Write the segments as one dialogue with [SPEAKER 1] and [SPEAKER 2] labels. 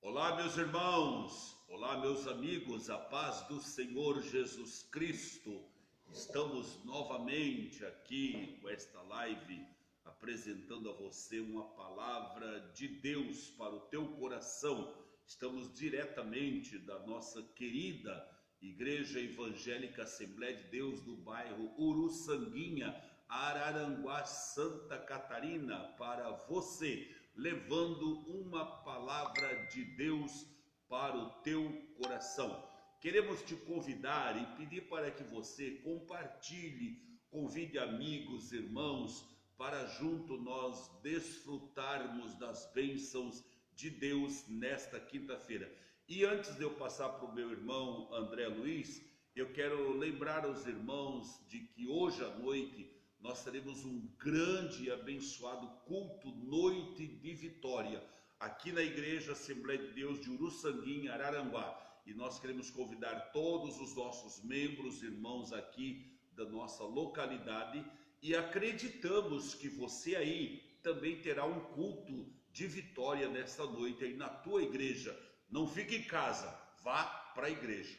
[SPEAKER 1] Olá, meus irmãos, olá, meus amigos, a paz do Senhor Jesus Cristo. Estamos novamente aqui com esta live apresentando a você uma palavra de Deus para o teu coração. Estamos diretamente da nossa querida Igreja Evangélica Assembleia de Deus do bairro Uruçanguinha, Araranguá, Santa Catarina, para você, levando uma palavra de Deus para o teu coração. Queremos te convidar e pedir para que você compartilhe, convide amigos, irmãos, para junto nós desfrutarmos das bênçãos de Deus nesta quinta-feira. E antes de eu passar para o meu irmão André Luiz, eu quero lembrar aos irmãos de que hoje à noite nós teremos um grande e abençoado culto Noite de Vitória, aqui na Igreja Assembleia de Deus de Uruçanguinha, Araranguá. E nós queremos convidar todos os nossos membros, irmãos aqui da nossa localidade, e acreditamos que você aí também terá um culto de vitória nesta noite aí na tua igreja. Não fique em casa, vá para a igreja.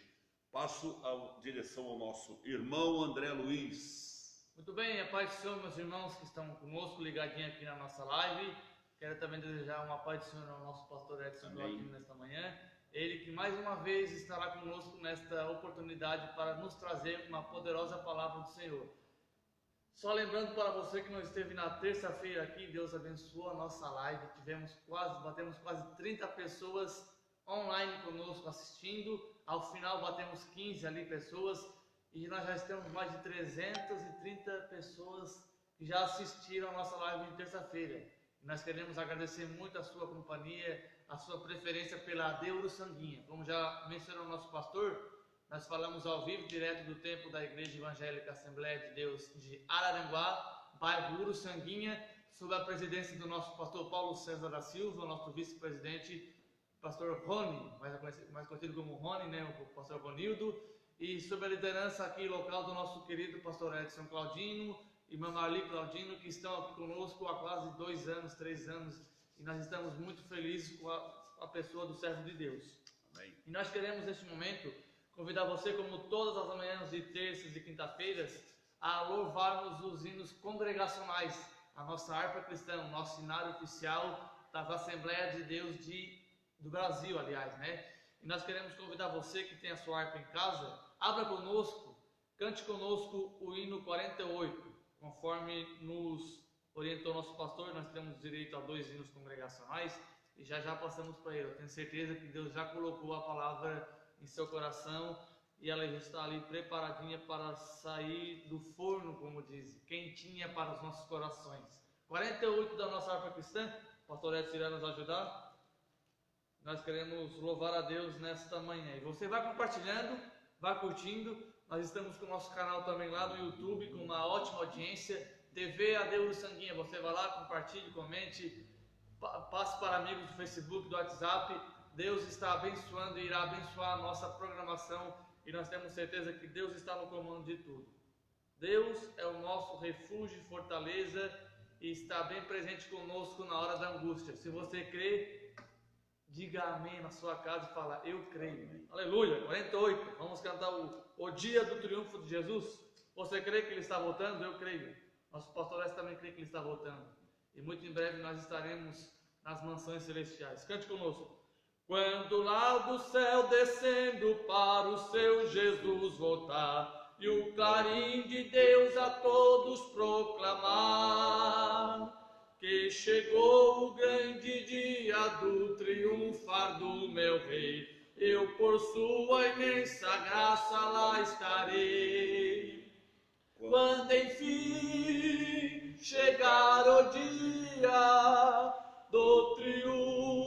[SPEAKER 1] Passo a direção ao nosso irmão André Luiz.
[SPEAKER 2] Muito bem, a paz do Senhor, meus irmãos que estão conosco, ligadinhos aqui na nossa live. Quero também desejar uma paz do Senhor ao nosso pastor Edson Claudino nesta manhã. Ele que mais uma vez estará conosco nesta oportunidade para nos trazer uma poderosa palavra do Senhor. Só lembrando para você que não esteve na terça-feira aqui, Deus abençoou a nossa live. Batemos quase 30 pessoas online conosco assistindo. Ao final batemos 15 ali pessoas. E nós já temos mais de 330 pessoas que já assistiram a nossa live de terça-feira. Nós queremos agradecer muito a sua companhia, a sua preferência pela AD Uruçanguinha. Como já mencionou o nosso pastor, nós falamos ao vivo, direto do templo da Igreja Evangélica Assembleia de Deus de Araranguá, bairro Uruçanguinha, sob a presidência do nosso pastor Paulo César da Silva, nosso vice-presidente, pastor Rony, mais conhecido como Rony, né, o pastor Ronildo, e sob a liderança aqui local do nosso querido pastor Edson Claudino e irmã Marli Claudino, que estão aqui conosco há quase 2 anos, 3 anos, e nós estamos muito felizes com a pessoa do servo de Deus. Amém. E nós queremos neste momento convidar você, como todas as manhãs de terças e quinta-feiras, a louvarmos os hinos congregacionais, a nossa harpa cristã, o nosso cenário oficial das Assembleias de Deus do Brasil, aliás, né? E nós queremos convidar você que tem a sua harpa em casa, abra conosco, cante conosco o hino 48, conforme nos orientou nosso pastor. Nós temos direito a 2 hinos congregacionais e já passamos para ele. Eu tenho certeza que Deus já colocou a palavra em seu coração e ela já está ali preparadinha para sair do forno, como diz, quentinha para os nossos corações. 48 da nossa harpa cristã, o pastor Edson irá nos ajudar. Nós queremos louvar a Deus nesta manhã. E você vai compartilhando, vai curtindo. Nós estamos com o nosso canal também lá no YouTube, com uma ótima audiência. TV AD Uruçanguinha. Você vai lá, compartilhe, comente, passe para amigos do Facebook, do WhatsApp. Deus está abençoando e irá abençoar a nossa programação. E nós temos certeza que Deus está no comando de tudo. Deus é o nosso refúgio e fortaleza e está bem presente conosco na hora da angústia. Se você crê, diga amém na sua casa e fala, eu creio. Amém. Aleluia. 48. Vamos cantar o dia do triunfo de Jesus. Você crê que ele está voltando? Eu creio. Nosso pastor Edson também crê que ele está voltando. E muito em breve nós estaremos nas mansões celestiais. Cante conosco. Quando lá do céu descendo para o seu Jesus voltar, e o clarim de Deus a todos proclamar, que chegou o grande dia do triunfar do meu rei, eu por sua imensa graça lá estarei. Quando enfim chegar o dia do triunfar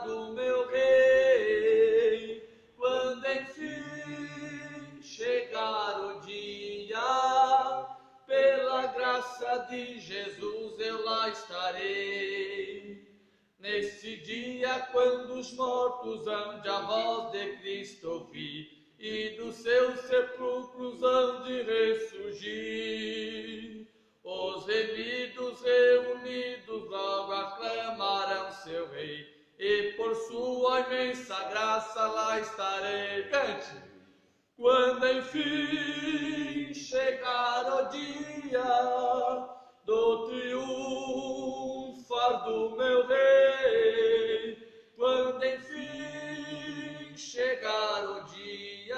[SPEAKER 2] do meu rei, quando enfim chegar o dia, pela graça de Jesus eu lá estarei. Nesse dia, quando os mortos hão de a voz de Cristo ouvir, e dos seus sepulcros hão de ressurgir, os remidos reunidos logo aclamarão seu rei, e por sua imensa graça lá estarei. Cante! Quando enfim chegar o dia do triunfar do meu rei, quando enfim chegar o dia,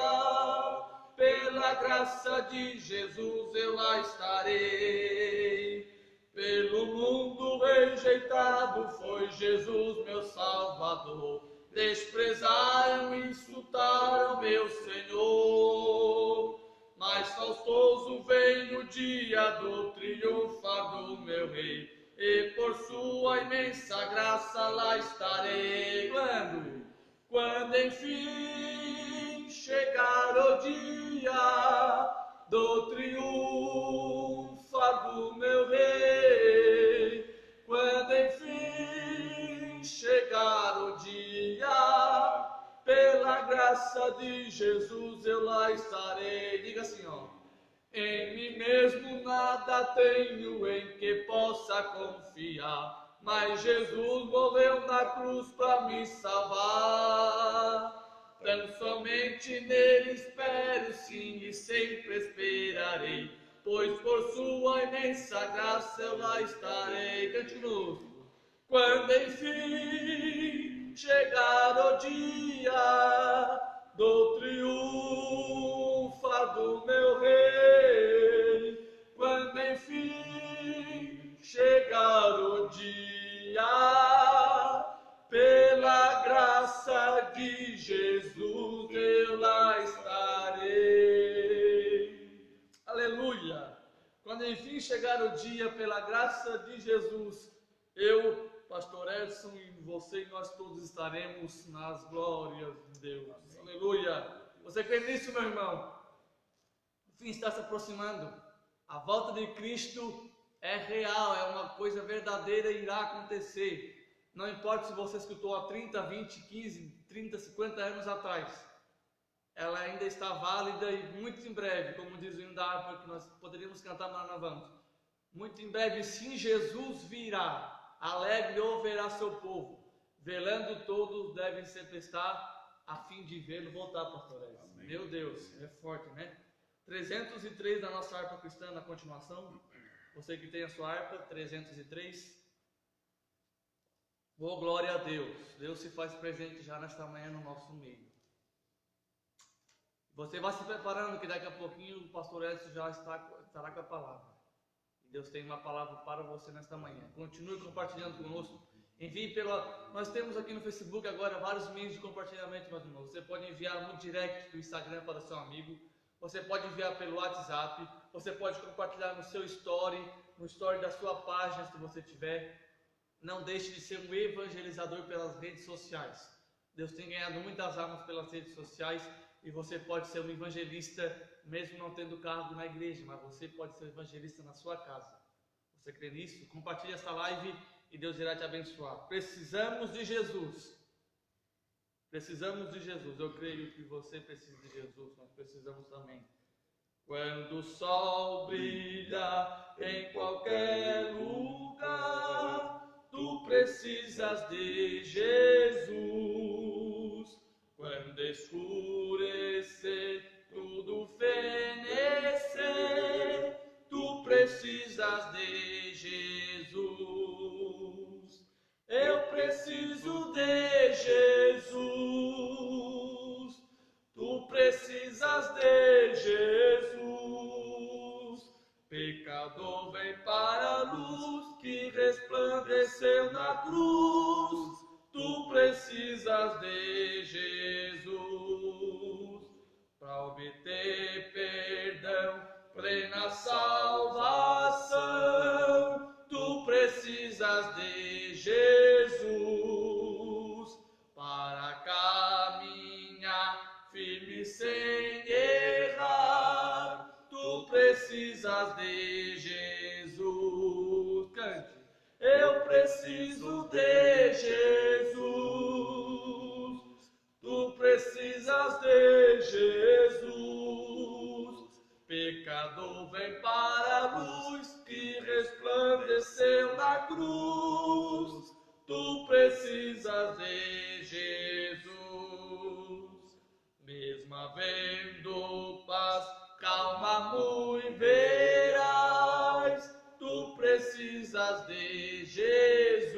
[SPEAKER 2] pela graça de Jesus eu lá estarei. Pelo mundo rejeitado foi Jesus meu Salvador, desprezaram e insultaram meu Senhor. Mas faustoso vem o dia do triunfar do meu Rei, e por sua imensa graça lá estarei. Quando enfim chegar o dia do triunfar do meu Rei, quando enfim chegar o dia, pela graça de Jesus eu lá estarei. Diga assim, ó. Em mim mesmo nada tenho em que possa confiar, mas Jesus morreu na cruz para me salvar. Tão somente nele espero, sim, e sempre esperarei, pois por sua imensa graça eu lá estarei. Cante conosco. Quando enfim chegar o dia do triunfar do meu Rei, quando enfim chegar o dia, pela graça de Jesus eu lá estarei. Aleluia! Quando enfim chegar o dia, pela graça de Jesus, eu, Pastor Edson, e você e nós todos estaremos nas glórias de Deus. Amém. Aleluia! Você crê nisso, meu irmão? O fim está se aproximando. A volta de Cristo é real, é uma coisa verdadeira e irá acontecer. Não importa se você escutou há 30, 20, 15, 30, 50 anos atrás. Ela ainda está válida e muito em breve, como diz o hino da harpa que nós poderíamos cantar, mas não vamos. Muito em breve, sim, Jesus virá. Alegre ouvirá seu povo, velando todos devem sempre estar, a fim de vê-lo voltar, pastor Edson. Meu Deus, é forte, né? 303 da nossa harpa cristã na continuação. Você que tem a sua harpa, 303. Oh, glória a Deus. Deus se faz presente já nesta manhã no nosso meio. Você vai se preparando que daqui a pouquinho o pastor Edson já estará com a palavra. Deus tem uma palavra para você nesta manhã. Continue compartilhando conosco. Envie Nós temos aqui no Facebook agora vários meios de compartilhamento, meus irmãos. Você pode enviar no direct do Instagram para seu amigo. Você pode enviar pelo WhatsApp. Você pode compartilhar no seu story, no story da sua página, se você tiver. Não deixe de ser um evangelizador pelas redes sociais. Deus tem ganhado muitas almas pelas redes sociais. E você pode ser um evangelista, mesmo não tendo cargo na igreja, mas você pode ser um evangelista na sua casa. Você crê nisso? Compartilhe essa live e Deus irá te abençoar. Precisamos de Jesus. Precisamos de Jesus. Eu creio que você precisa de Jesus, nós precisamos também. Quando o sol brilha em qualquer lugar, tu precisas de Jesus. Quando escurecer, tudo fenecer, tu precisas de Jesus. Eu preciso de Jesus. Tu precisas de Jesus. Pecador vem para a luz que resplandeceu na cruz. Tu precisas de Jesus para obter perdão, plena salvação. Tu precisas de Jesus para caminhar firme sem errar. Tu precisas de Jesus. Cante. Eu preciso de Jesus. precisas de Jesus. Mesmo havendo paz, calma muito verás, tu precisas de Jesus.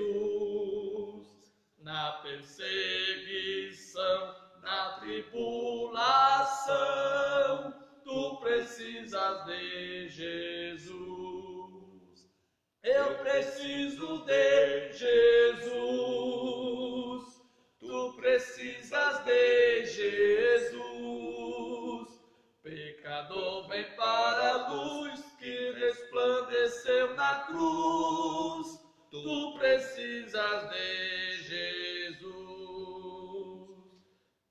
[SPEAKER 2] Na perseguição, na tribulação, tu precisas de Jesus. Eu preciso de Jesus. Tu precisas de Jesus. Pecador, vem para a luz que resplandeceu na cruz. Tu precisas de Jesus.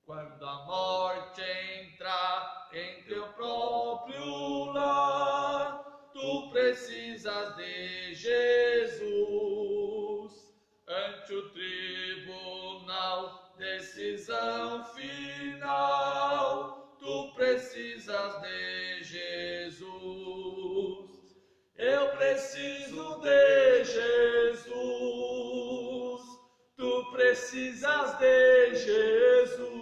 [SPEAKER 2] Quando a morte entrar em teu próprio lar, tu precisas de Jesus. Ante o tribunal, decisão final, tu precisas de Jesus. Eu preciso de Jesus. Tu precisas de Jesus.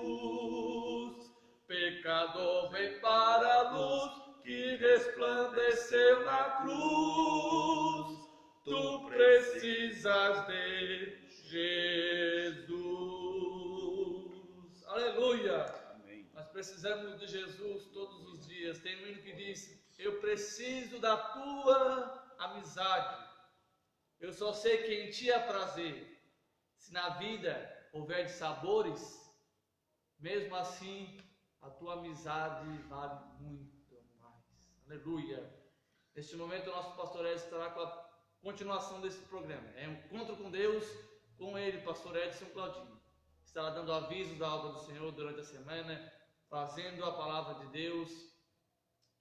[SPEAKER 2] Pecador, vem para a luz que resplandeceu na cruz. Tu precisas de Jesus. Aleluia!
[SPEAKER 1] Amém.
[SPEAKER 2] Nós precisamos de Jesus todos os dias. Tem um hino que diz: eu preciso da tua amizade. Eu só sei que em ti há prazer. Se na vida houver de sabores, mesmo assim a tua amizade vale muito mais. Aleluia! Neste momento o nosso pastor Edson estará com a continuação desse programa. É um encontro com Deus, com ele, pastor Edson Claudinho. Estará dando avisos da obra do Senhor durante a semana, trazendo a palavra de Deus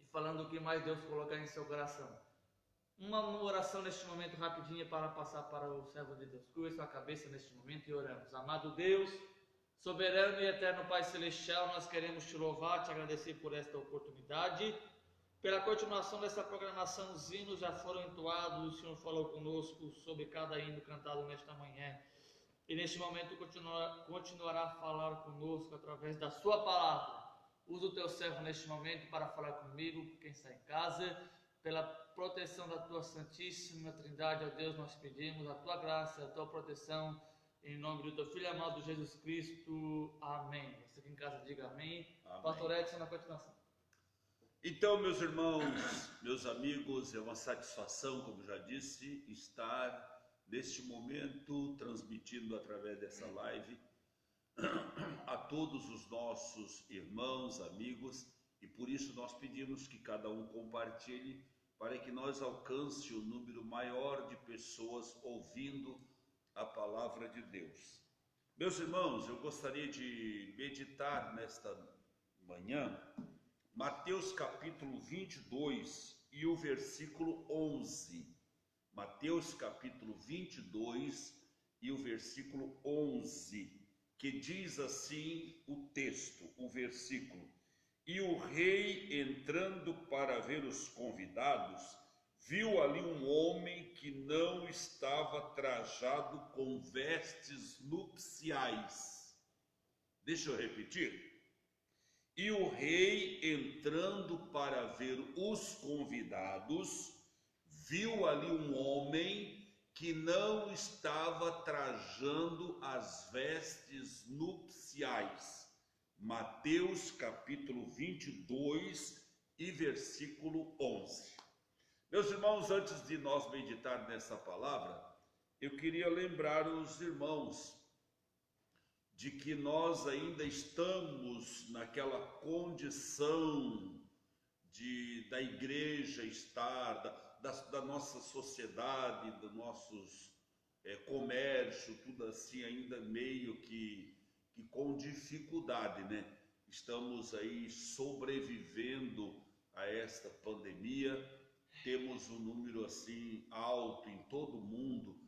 [SPEAKER 2] e falando o que mais Deus colocar em seu coração. Uma oração neste momento rapidinha para passar para o servo de Deus. Curva sua cabeça neste momento e oramos. Amado Deus, soberano e eterno Pai Celestial, nós queremos te louvar, te agradecer por esta oportunidade. Pela continuação dessa programação, os hinos já foram entoados, o Senhor falou conosco sobre cada hino cantado nesta manhã. E neste momento continuará a falar conosco através da sua palavra. Usa o teu servo neste momento para falar comigo, quem está em casa. Pela proteção da tua Santíssima Trindade, ó Deus, nós pedimos a tua graça, a tua proteção, em nome do teu Filho amado Jesus Cristo. Amém. Você que em casa diga amém.
[SPEAKER 1] Amém.
[SPEAKER 2] Pastor Edson, na continuação.
[SPEAKER 1] Então, meus irmãos, meus amigos, é uma satisfação, como já disse, estar neste momento transmitindo através dessa live a todos os nossos irmãos, amigos, e por isso nós pedimos que cada um compartilhe para que nós alcance o número maior de pessoas ouvindo a palavra de Deus. Meus irmãos, eu gostaria de meditar nesta manhã Mateus capítulo 22 e o versículo 11. Mateus capítulo 22 e o versículo 11, que diz assim o texto, o versículo: E o rei, entrando para ver os convidados, viu ali um homem que não estava trajado com vestes nupciais. Deixa eu repetir. E o rei, entrando para ver os convidados, viu ali um homem que não estava trajando as vestes nupciais. Mateus capítulo 22 e versículo 11. Meus irmãos, antes de nós meditar nessa palavra, eu queria lembrar os irmãos de que nós ainda estamos naquela condição da igreja estar, da nossa sociedade, dos nossos comércio, tudo assim, ainda meio que com dificuldade, né? Estamos aí sobrevivendo a esta pandemia, temos um número assim alto em todo o mundo,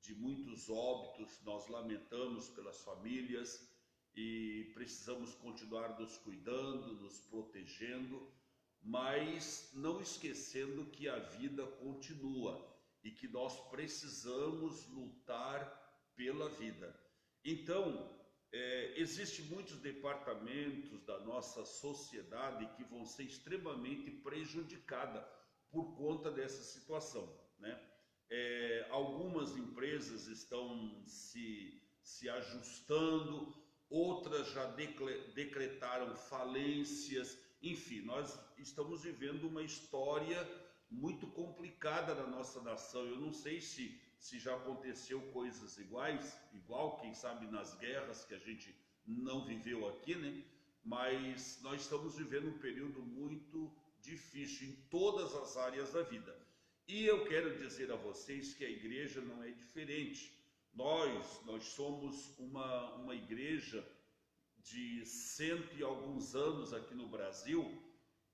[SPEAKER 1] de muitos óbitos, nós lamentamos pelas famílias e precisamos continuar nos cuidando, nos protegendo, mas não esquecendo que a vida continua e que nós precisamos lutar pela vida. Então, existem muitos departamentos da nossa sociedade que vão ser extremamente prejudicados por conta dessa situação, né? Algumas empresas estão se ajustando, outras já decretaram falências, enfim, nós estamos vivendo uma história muito complicada na nossa nação. Eu não sei se já aconteceu coisas igual, quem sabe nas guerras que a gente não viveu aqui, né? Mas nós estamos vivendo um período muito difícil em todas as áreas da vida. E eu quero dizer a vocês que a igreja não é diferente. Nós somos uma igreja de 100 e alguns anos aqui no Brasil,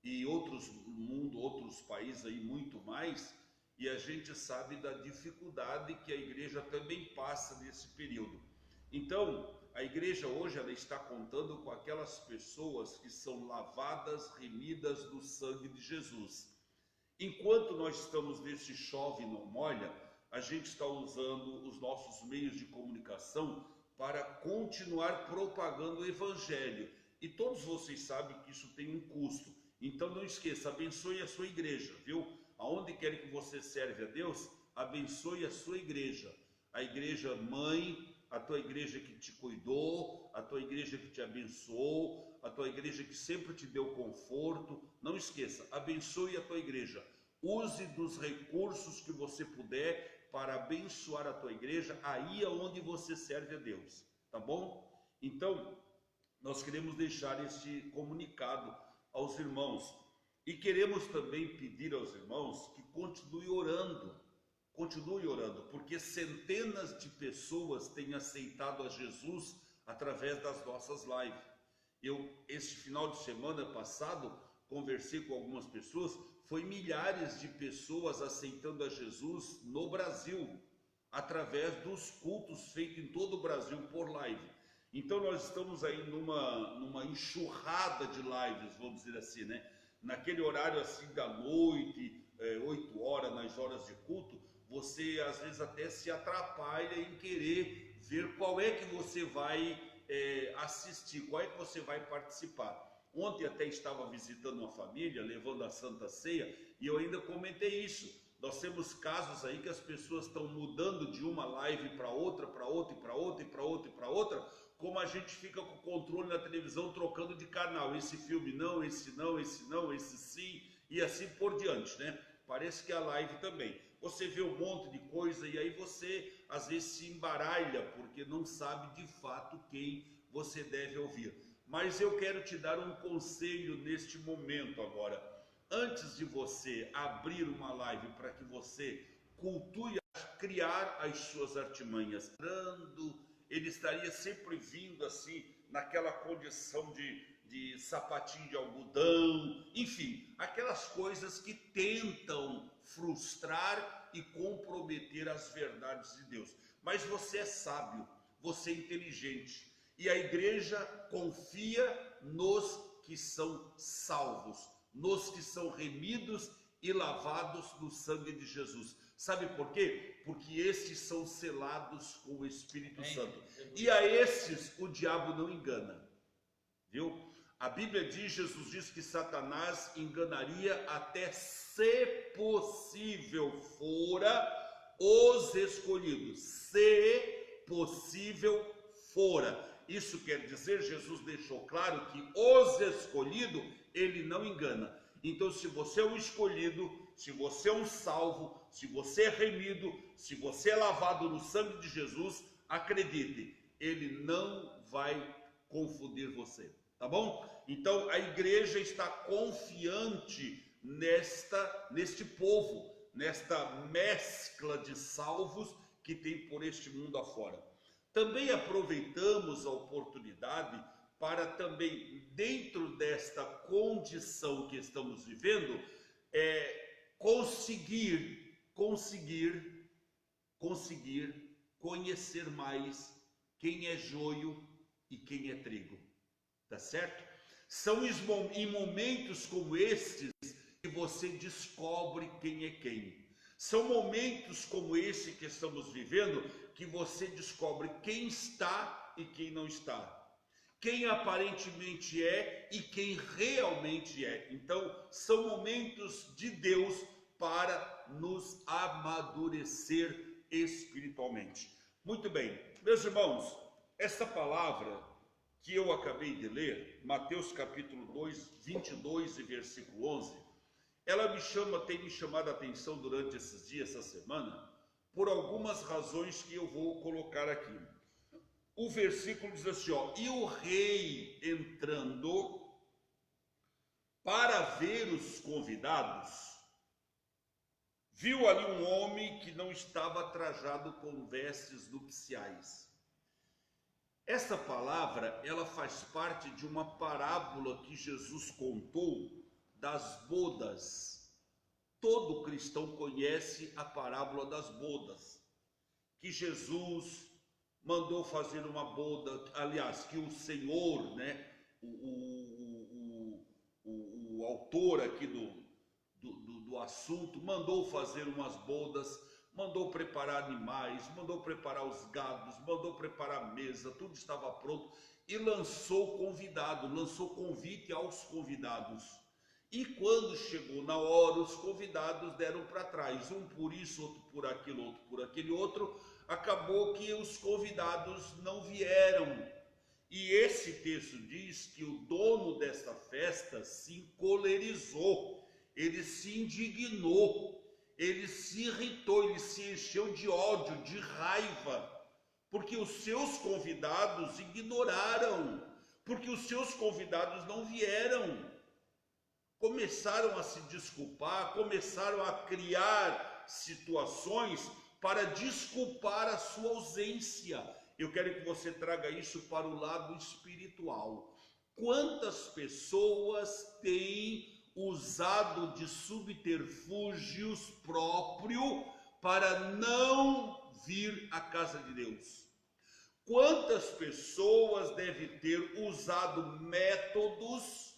[SPEAKER 1] e outros países aí muito mais, e a gente sabe da dificuldade que a igreja também passa nesse período. Então, a igreja hoje ela está contando com aquelas pessoas que são lavadas, remidas do sangue de Jesus. Enquanto nós estamos nesse chove não molha, a gente está usando os nossos meios de comunicação para continuar propagando o evangelho. E todos vocês sabem que isso tem um custo. Então não esqueça, abençoe a sua igreja, viu? Aonde quer que você serve a Deus, abençoe a sua igreja. A igreja mãe, a tua igreja que te cuidou, a tua igreja que te abençoou, a tua igreja que sempre te deu conforto. Não esqueça, abençoe a tua igreja. Use dos recursos que você puder para abençoar a tua igreja aí aonde você serve a Deus, tá bom? Então, nós queremos deixar este comunicado aos irmãos e queremos também pedir aos irmãos que continue orando, porque centenas de pessoas têm aceitado a Jesus através das nossas lives. Este final de semana passado, conversei com algumas pessoas, foi milhares de pessoas aceitando a Jesus no Brasil, através dos cultos feitos em todo o Brasil por live. Então nós estamos aí numa enxurrada de lives, vamos dizer assim, né? Naquele horário assim da noite, 8 horas, nas horas de culto, você às vezes até se atrapalha em querer ver qual é que você vai assistir, qual é que você vai participar. Ontem até estava visitando uma família, levando a Santa Ceia, e eu ainda comentei isso. Nós temos casos aí que as pessoas estão mudando de uma live para outra, como a gente fica com o controle na televisão trocando de canal. Esse filme não, esse não, esse não, esse sim, e assim por diante, né? Parece que a live também. Você vê um monte de coisa e aí você às vezes se embaralha porque não sabe de fato quem você deve ouvir. Mas eu quero te dar um conselho neste momento agora. Antes de você abrir uma live para que você cultue, criar as suas artimanhas, ele estaria sempre vindo assim, naquela condição de sapatinho de algodão, enfim, aquelas coisas que tentam frustrar e comprometer as verdades de Deus. Mas você é sábio, você é inteligente, e a igreja confia nos que são salvos, nos que são remidos e lavados no sangue de Jesus. Sabe por quê? Porque estes são selados com o Espírito Santo. E a esses o diabo não engana, viu? A Bíblia diz, Jesus diz que Satanás enganaria até, se possível fora, os escolhidos. Se possível fora. Isso quer dizer, Jesus deixou claro que os escolhidos, ele não engana. Então, se você é um escolhido, se você é um salvo, se você é remido, se você é lavado no sangue de Jesus, acredite, ele não vai confundir você, tá bom? Então, a igreja está confiante neste povo, nesta mescla de salvos que tem por este mundo afora. Também aproveitamos a oportunidade para também, dentro desta condição que estamos vivendo, conseguir conhecer mais quem é joio e quem é trigo, tá certo? São em momentos como estes que você descobre quem é quem. São momentos como esse que estamos vivendo que você descobre quem está e quem não está. Quem aparentemente é e quem realmente é. Então, são momentos de Deus para nos amadurecer espiritualmente. Muito bem, meus irmãos, essa palavra que eu acabei de ler, Mateus capítulo 2, 22 e versículo 11, ela tem me chamado a atenção durante esses dias, essa semana, por algumas razões que eu vou colocar aqui. O versículo diz assim, ó, e o rei entrando para ver os convidados, viu ali um homem que não estava trajado com vestes nupciais. Essa palavra, ela faz parte de uma parábola que Jesus contou das bodas. Todo cristão conhece a parábola das bodas, que Jesus mandou fazer uma boda, aliás, que o Senhor, né, o autor aqui do assunto, mandou fazer umas bodas, mandou preparar animais, mandou preparar os gados, mandou preparar a mesa, tudo estava pronto, e lançou convite aos convidados. E quando chegou na hora, os convidados deram para trás, um por isso, outro por aquilo, outro por aquele outro. Acabou que os convidados não vieram. E esse texto diz que o dono desta festa se encolerizou, ele se indignou, ele se irritou, ele se encheu de ódio, de raiva, porque os seus convidados ignoraram, porque os seus convidados não vieram. Começaram a se desculpar, começaram a criar situações para desculpar a sua ausência. Eu quero que você traga isso para o lado espiritual. Quantas pessoas têm usado de subterfúgios próprios para não vir à casa de Deus? Quantas pessoas devem ter usado métodos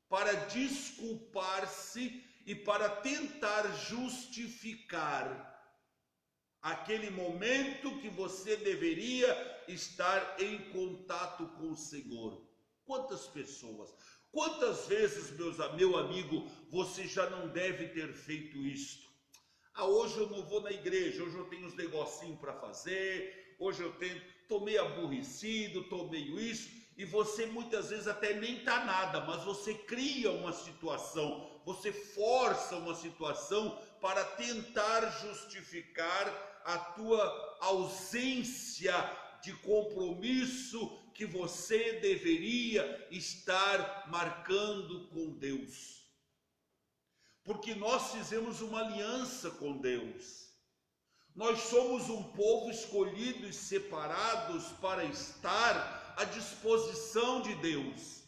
[SPEAKER 1] para desculpar-se e para tentar justificar aquele momento que você deveria estar em contato com o Senhor? Quantas pessoas? Quantas vezes, meu amigo, você já não deve ter feito isto? Hoje eu não vou na igreja, hoje eu tenho uns negocinhos para fazer, hoje estou meio aborrecido, estou meio isso. E você muitas vezes até nem está nada, mas você cria uma situação, você força uma situação para tentar justificar a tua ausência de compromisso que você deveria estar marcando com Deus. Porque nós fizemos uma aliança com Deus. Nós somos um povo escolhido e separados para estar à disposição de Deus.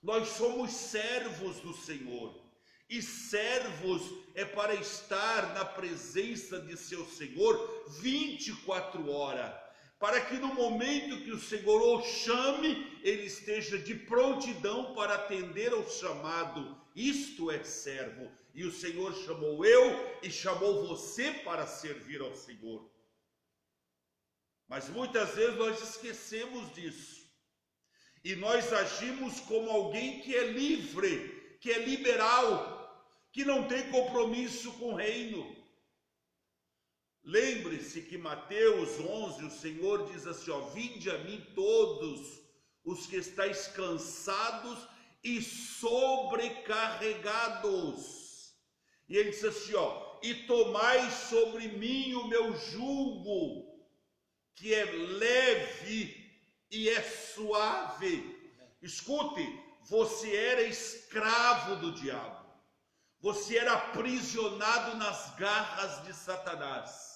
[SPEAKER 1] Nós somos servos do Senhor. E servos é para estar na presença de seu Senhor 24 horas. Para que no momento que o Senhor o chame, ele esteja de prontidão para atender ao chamado. Isto é servo. E o Senhor chamou eu e chamou você para servir ao Senhor. Mas muitas vezes nós esquecemos disso. E nós agimos como alguém que é livre, que é liberal, que não tem compromisso com o reino. Lembre-se que Mateus 11, o Senhor diz assim, ó, vinde a mim todos os que estáis cansados e sobrecarregados. E ele diz assim, ó, e tomai sobre mim o meu jugo, que é leve e é suave. Escute, você era escravo do diabo. Você era aprisionado nas garras de Satanás.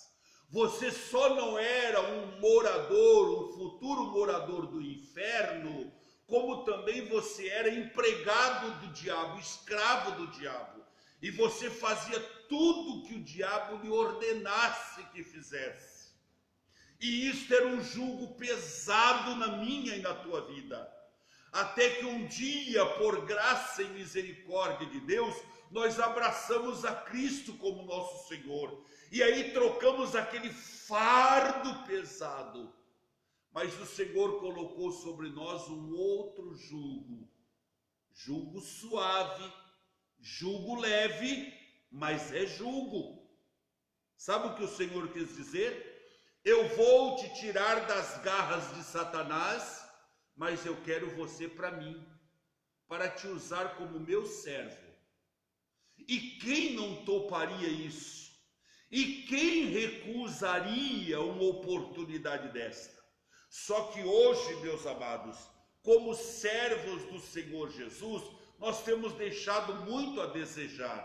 [SPEAKER 1] Você só não era um morador, um futuro morador do inferno, como também você era empregado do diabo, escravo do diabo. E você fazia tudo que o diabo lhe ordenasse que fizesse. E isto era um jugo pesado na minha e na tua vida. Até que um dia, por graça e misericórdia de Deus, nós abraçamos a Cristo como nosso Senhor. E aí trocamos aquele fardo pesado. mas o Senhor colocou sobre nós um outro jugo, jugo suave, jugo leve, mas é jugo. Sabe o que o Senhor quis dizer? Eu vou te tirar das garras de Satanás, mas eu quero você para mim, para te usar como meu servo. E quem não toparia isso? E quem recusaria uma oportunidade desta? Só que hoje, meus amados, como servos do Senhor Jesus, nós temos deixado muito a desejar.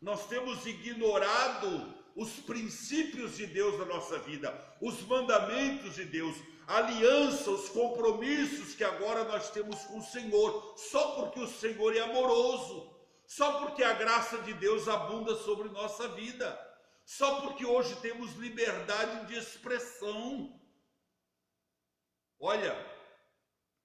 [SPEAKER 1] Nós temos ignorado os princípios de Deus na nossa vida, os mandamentos de Deus, a aliança, os compromissos que agora nós temos com o Senhor, só porque o Senhor é amoroso, só porque a graça de Deus abunda sobre nossa vida, só porque hoje temos liberdade de expressão. Olha,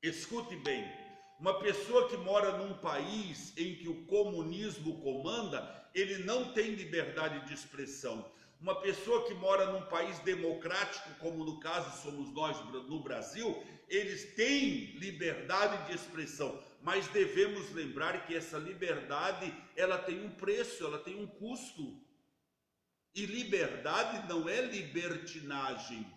[SPEAKER 1] escute bem, uma pessoa que mora num país em que o comunismo comanda, ele não tem liberdade de expressão. Uma pessoa que mora num país democrático, como no caso somos nós no Brasil, eles têm liberdade de expressão, mas devemos lembrar que essa liberdade, ela tem um preço, ela tem um custo. E liberdade não é libertinagem.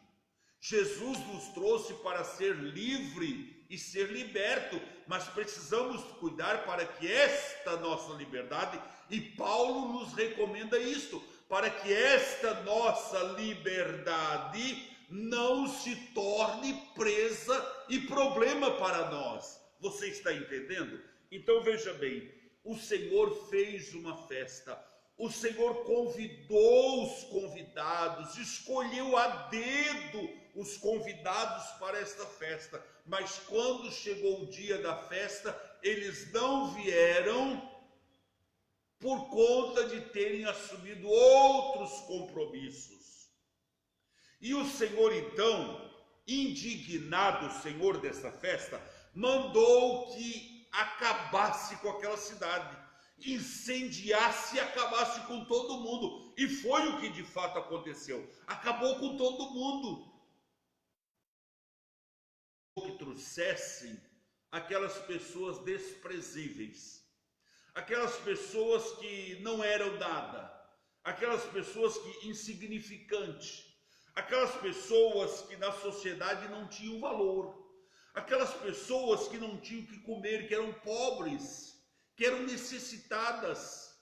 [SPEAKER 1] Jesus nos trouxe para ser livre e ser liberto, mas precisamos cuidar para que esta nossa liberdade, e Paulo nos recomenda isto, para que esta nossa liberdade não se torne presa e problema para nós. Você está entendendo? Então veja bem, o Senhor fez uma festa, o Senhor convidou os convidados, escolheu a dedo os convidados para esta festa, mas quando chegou o dia da festa, eles não vieram por conta de terem assumido outros compromissos. E o Senhor então, indignado, o Senhor dessa festa, mandou que acabasse com aquela cidade, incendiasse e acabasse com todo mundo. E foi o que de fato aconteceu. Acabou com todo mundo. Que trouxessem aquelas pessoas desprezíveis, aquelas pessoas que não eram nada, aquelas pessoas que insignificantes, aquelas pessoas que na sociedade não tinham valor, aquelas pessoas que não tinham o que comer, que eram pobres, que eram necessitadas.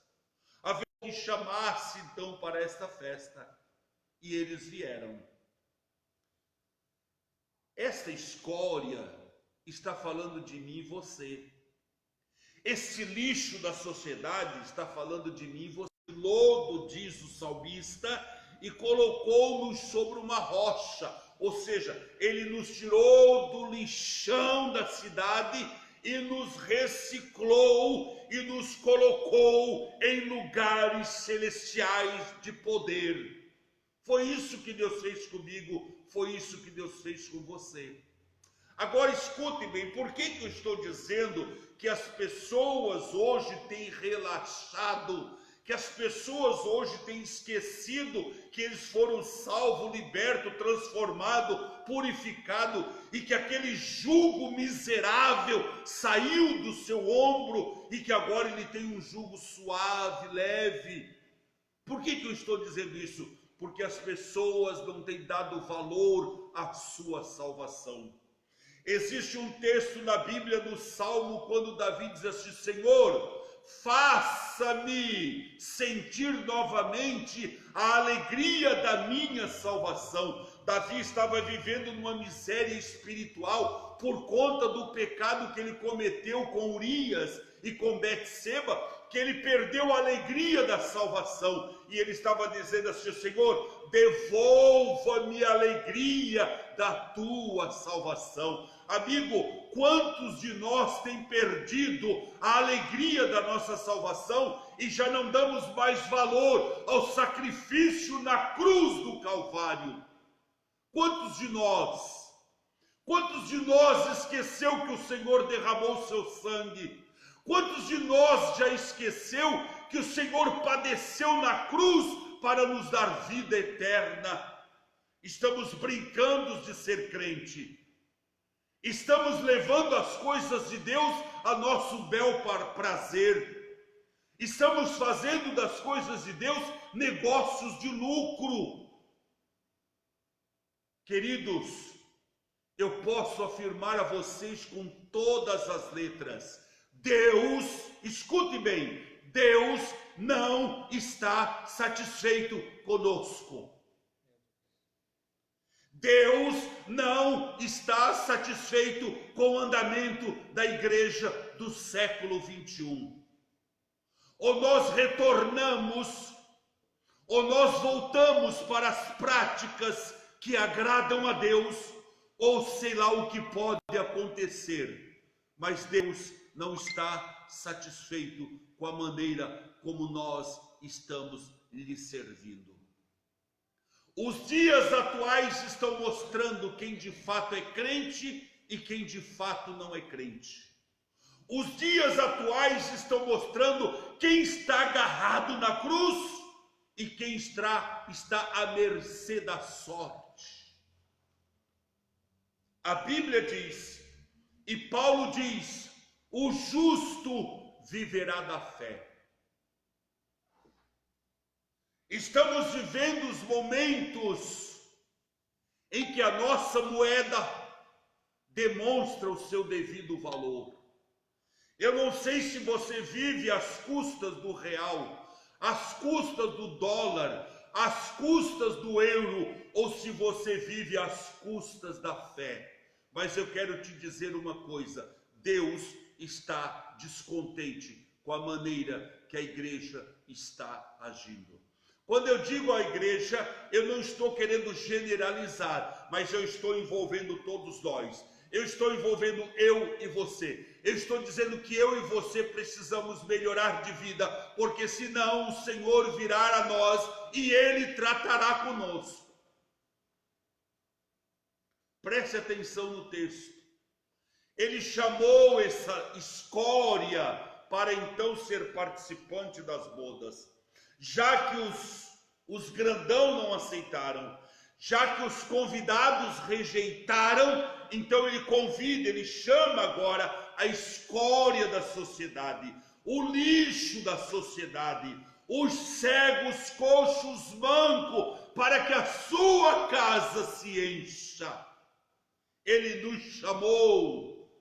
[SPEAKER 1] Havia que chamasse então para esta festa, e eles vieram. Esta escória está falando de mim e você. Esse lixo da sociedade está falando de mim e você. Lodo, diz o salmista, e colocou-nos sobre uma rocha. Ou seja, ele nos tirou do lixão da cidade e nos reciclou e nos colocou em lugares celestiais de poder. Foi isso que Deus fez comigo, foi isso que Deus fez com você. Agora escute bem, por que eu estou dizendo que as pessoas hoje têm relaxado, que as pessoas hoje têm esquecido que eles foram salvos, libertos, transformados, purificados, e que aquele jugo miserável saiu do seu ombro e que agora ele tem um jugo suave, leve? Por que eu estou dizendo isso? Porque as pessoas não têm dado valor à sua salvação. Existe um texto na Bíblia, no Salmo, quando Davi diz assim: Senhor, faça-me sentir novamente a alegria da minha salvação. Davi estava vivendo numa miséria espiritual por conta do pecado que ele cometeu com Urias e com Betseba, que ele perdeu a alegria da salvação, e ele estava dizendo assim: Senhor, devolva-me a alegria da tua salvação. Amigo, quantos de nós têm perdido a alegria da nossa salvação e já não damos mais valor ao sacrifício na cruz do Calvário? Quantos de nós esqueceu que o Senhor derramou seu sangue? Quantos de nós já esqueceu que o Senhor padeceu na cruz para nos dar vida eterna? Estamos brincando de ser crente, Estamos levando as coisas de Deus a nosso bel prazer. Estamos fazendo das coisas de Deus negócios de lucro. Queridos, eu posso afirmar a vocês com todas as letras: Deus, escute bem, Deus não está satisfeito conosco. Deus não está satisfeito com o andamento da igreja do século 21. Ou nós retornamos, ou nós voltamos para as práticas que agradam a Deus, ou sei lá o que pode acontecer. Mas Deus não está satisfeito com a maneira como nós estamos lhe servindo. Os dias atuais estão mostrando quem de fato é crente e quem de fato não é crente. Os dias atuais estão mostrando quem está agarrado na cruz e quem está à mercê da sorte. A Bíblia diz, e Paulo diz, o justo viverá da fé. Estamos vivendo os momentos em que a nossa moeda demonstra o seu devido valor. Eu não sei se você vive às custas do real, às custas do dólar, às custas do euro, ou se você vive às custas da fé. Mas eu quero te dizer uma coisa: Deus está descontente com a maneira que a igreja está agindo. Quando eu digo a igreja, eu não estou querendo generalizar, mas eu estou envolvendo todos nós. Eu estou envolvendo eu e você. Eu estou dizendo que eu e você precisamos melhorar de vida, porque senão o Senhor virá a nós e Ele tratará conosco. Preste atenção no texto. Ele chamou essa escória para então ser participante das bodas. Já que os grandão não aceitaram, já que os convidados rejeitaram, então ele convida, ele chama agora a escória da sociedade, o lixo da sociedade, os cegos, coxos, mancos, para que a sua casa se encha. Ele nos chamou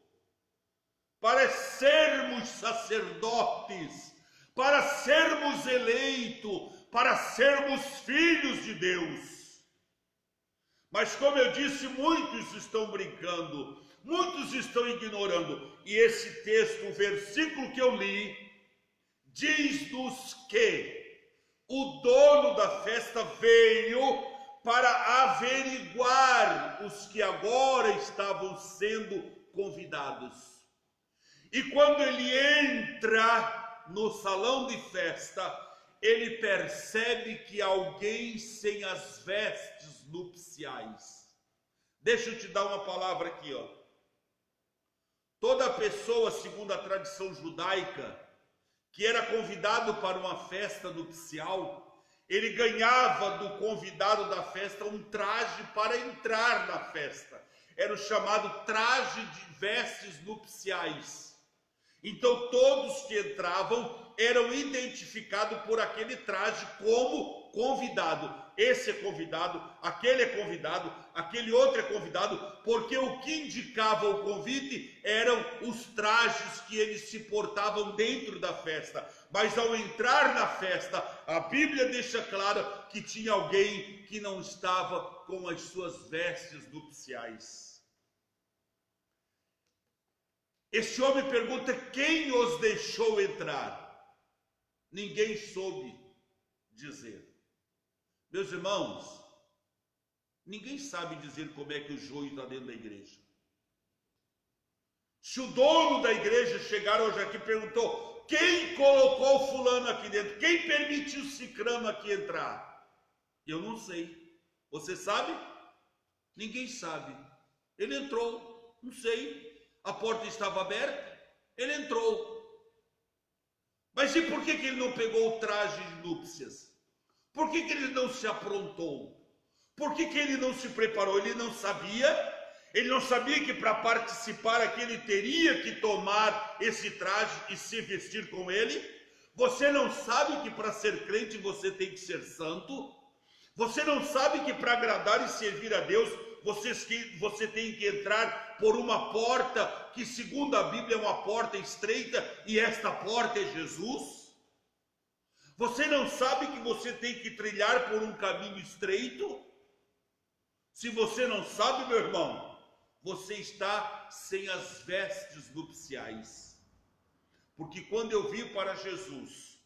[SPEAKER 1] para sermos sacerdotes, para sermos eleitos, para sermos filhos de Deus. Mas como eu disse, muitos estão brincando, muitos estão ignorando. E esse texto, o versículo que eu li, diz-nos que o dono da festa veio para averiguar os que agora estavam sendo convidados. E quando ele entra no salão de festa, ele percebe que alguém sem as vestes nupciais. Deixa eu te dar uma palavra aqui, ó. Toda pessoa, segundo a tradição judaica, que era convidado para uma festa nupcial, ele ganhava do convidado da festa um traje para entrar na festa. Era o chamado traje de vestes nupciais. Então todos que entravam eram identificados por aquele traje como convidado. Esse é convidado, aquele é convidado, aquele outro é convidado, porque o que indicava o convite eram os trajes que eles se portavam dentro da festa. Mas ao entrar na festa, a Bíblia deixa claro que tinha alguém que não estava com as suas vestes nupciais. Esse homem pergunta: quem os deixou entrar? Ninguém soube dizer. Meus irmãos, ninguém sabe dizer como é que o joio está dentro da igreja. Se o dono da igreja chegar hoje aqui e perguntou: quem colocou fulano aqui dentro? Quem permitiu cicrano aqui entrar? Eu não sei. Você sabe? Ninguém sabe. Ele entrou, não sei. A porta estava aberta, ele entrou. Mas e por que ele não pegou o traje de núpcias? Por que ele não se aprontou? Por que ele não se preparou? Ele não sabia? Ele não sabia que para participar aqui ele teria que tomar esse traje e se vestir com ele? Você não sabe que para ser crente você tem que ser santo? Você não sabe que para agradar e servir a Deus você tem que entrar por uma porta que, segundo a Bíblia, é uma porta estreita, e esta porta é Jesus? Você não sabe que você tem que trilhar por um caminho estreito? Se você não sabe, meu irmão, você está sem as vestes nupciais. Porque quando eu vim para Jesus,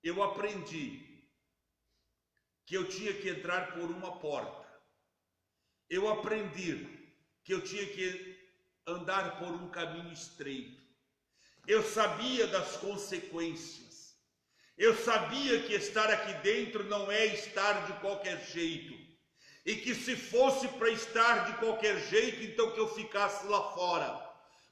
[SPEAKER 1] eu aprendi que eu tinha que entrar por uma porta. Eu aprendi que eu tinha que andar por um caminho estreito. Eu sabia das consequências. Eu sabia que estar aqui dentro não é estar de qualquer jeito. E que se fosse para estar de qualquer jeito, então que eu ficasse lá fora.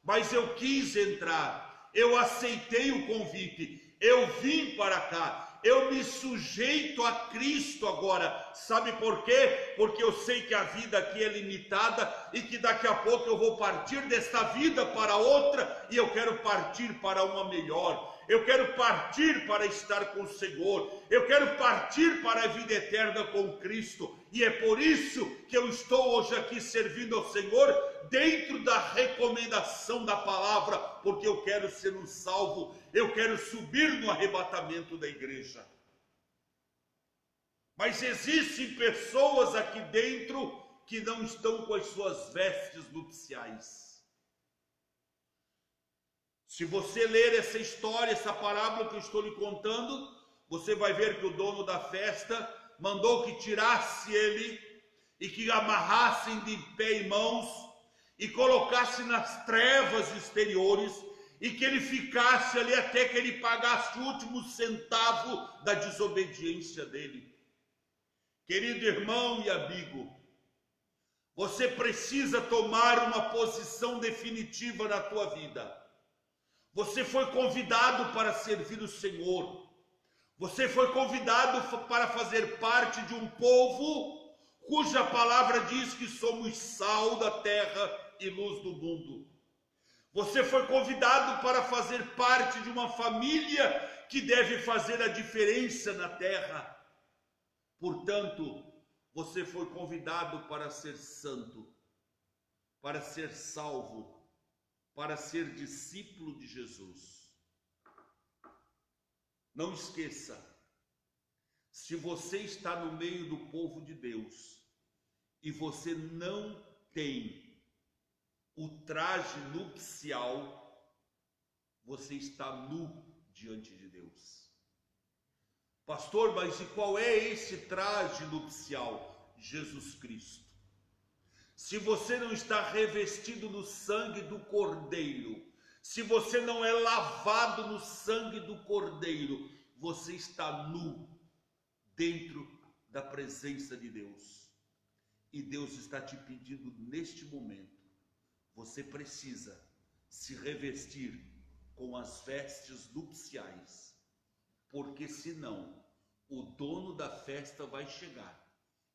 [SPEAKER 1] Mas eu quis entrar. Eu aceitei o convite. Eu vim para cá. Eu me sujeito a Cristo agora. Sabe por quê? Porque eu sei que a vida aqui é limitada e que daqui a pouco eu vou partir desta vida para outra, e eu quero partir para uma melhor. Eu quero partir para estar com o Senhor. Eu quero partir para a vida eterna com Cristo. E é por isso que eu estou hoje aqui servindo ao Senhor dentro da recomendação da palavra, porque eu quero ser um salvo. Eu quero subir no arrebatamento da igreja. Mas existem pessoas aqui dentro que não estão com as suas vestes nupciais. Se você ler essa história, essa parábola que eu estou lhe contando, você vai ver que o dono da festa mandou que tirasse ele e que amarrassem de pé e mãos e colocasse nas trevas exteriores, e que ele ficasse ali até que ele pagasse o último centavo da desobediência dele. Querido irmão e amigo, você precisa tomar uma posição definitiva na tua vida. Você foi convidado para servir o Senhor. Você foi convidado para fazer parte de um povo cuja palavra diz que somos sal da terra e luz do mundo. Você foi convidado para fazer parte de uma família que deve fazer a diferença na terra. Portanto, você foi convidado para ser santo, para ser salvo, para ser discípulo de Jesus. Não esqueça, se você está no meio do povo de Deus e você não tem o traje nupcial, você está nu diante de Deus. Pastor, mas e qual é esse traje nupcial? Jesus Cristo. Se você não está revestido no sangue do Cordeiro, se você não é lavado no sangue do Cordeiro, você está nu dentro da presença de Deus. E Deus está te pedindo neste momento, você precisa se revestir com as vestes nupciais, porque senão o dono da festa vai chegar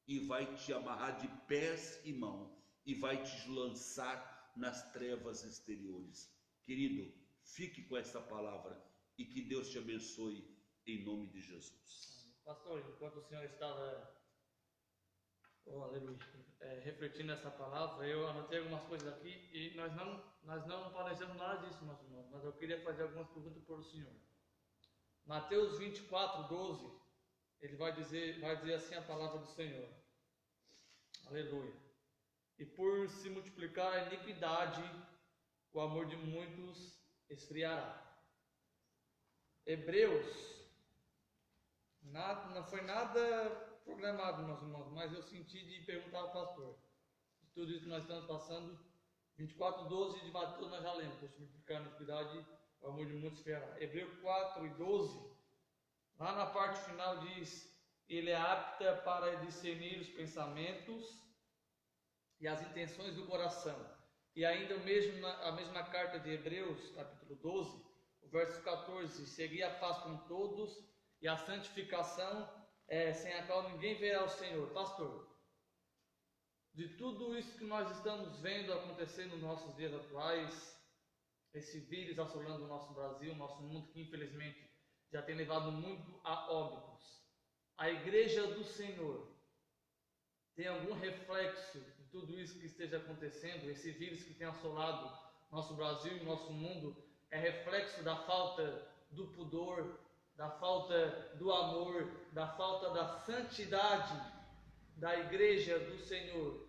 [SPEAKER 1] e vai te amarrar de pés e mão e vai te lançar nas trevas exteriores. Querido, fique com essa palavra e que Deus te abençoe em nome de Jesus.
[SPEAKER 2] Pastor, enquanto o senhor estava refletindo essa palavra, eu anotei algumas coisas aqui e nós não planejamos nada disso, meus irmãos, mas eu queria fazer algumas perguntas para o senhor. Mateus 24:12, ele vai dizer assim a palavra do Senhor. Aleluia. E por se multiplicar a iniquidade, o amor de muitos esfriará. Hebreus, não foi nada programado, meus irmãos, mas eu senti de perguntar ao pastor. De tudo isso que nós estamos passando, 24:12 de Mateus nós já lemos, por se multiplicar a iniquidade, o amor de muitos esfriará. Hebreus 4:12, lá na parte final diz: ele é apta para discernir os pensamentos e as intenções do coração. E ainda a mesma carta de Hebreus, capítulo 12, o verso 14: segui a paz com todos e a santificação, sem a qual ninguém verá o Senhor. Pastor, de tudo isso que nós estamos vendo acontecer nos nossos dias atuais, esse vírus assolando o nosso Brasil, o nosso mundo, que infelizmente já tem levado muito a óbitos. A Igreja do Senhor tem algum reflexo de tudo isso que esteja acontecendo? Esse vírus que tem assolado nosso Brasil e nosso mundo é reflexo da falta do pudor, da falta do amor, da falta da santidade da Igreja do Senhor.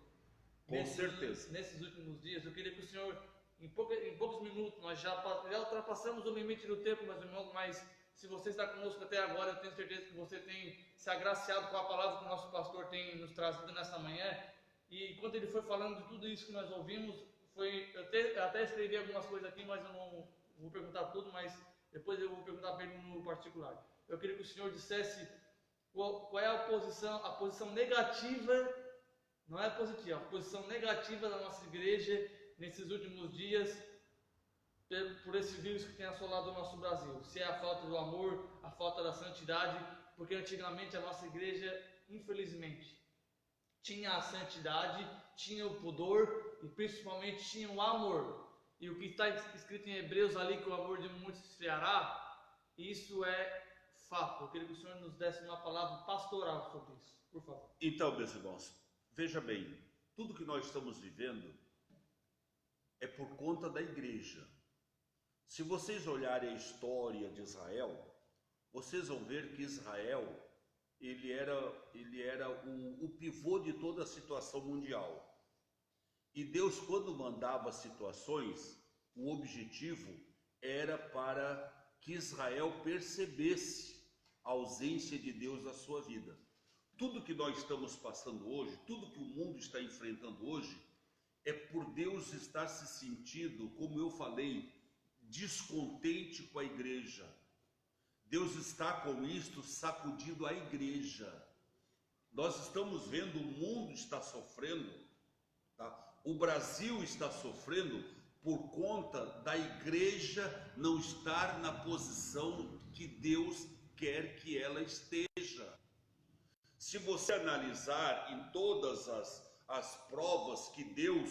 [SPEAKER 1] Com certeza.
[SPEAKER 2] Nesses últimos dias, eu queria que o Senhor, em poucos minutos, nós já ultrapassamos o limite do tempo, meus irmãos, mas se você está conosco até agora, eu tenho certeza que você tem se agraciado com a palavra que o nosso pastor tem nos trazido nesta manhã. E enquanto ele foi falando de tudo isso que nós ouvimos, eu até escrevi algumas coisas aqui, mas eu não vou perguntar tudo, mas depois eu vou perguntar para ele no particular. Eu queria que o Senhor dissesse qual é a posição negativa, não é positiva, a posição negativa da nossa igreja nesses últimos dias, por esse vírus que tem assolado o nosso Brasil. Se é a falta do amor, a falta da santidade, porque antigamente a nossa igreja, infelizmente, tinha a santidade, tinha o pudor e principalmente tinha o amor. E o que está escrito em Hebreus ali, que o amor de muitos esfriará, isso é fato. Eu queria que o Senhor nos desse uma palavra pastoral sobre isso, por favor.
[SPEAKER 1] Então, meus irmãos, veja bem, tudo que nós estamos vivendo é por conta da igreja. Se vocês olharem a história de Israel, vocês vão ver que Israel, ele era o pivô de toda a situação mundial. E Deus, quando mandava situações, o objetivo era para que Israel percebesse a ausência de Deus na sua vida. Tudo que nós estamos passando hoje, tudo que o mundo está enfrentando hoje, é por Deus estar se sentindo, como eu falei, descontente com a igreja. Deus está com isto sacudindo a igreja. Nós estamos vendo, o mundo está sofrendo, tá? O Brasil está sofrendo por conta da igreja não estar na posição que Deus quer que ela esteja. Se você analisar em todas as provas que Deus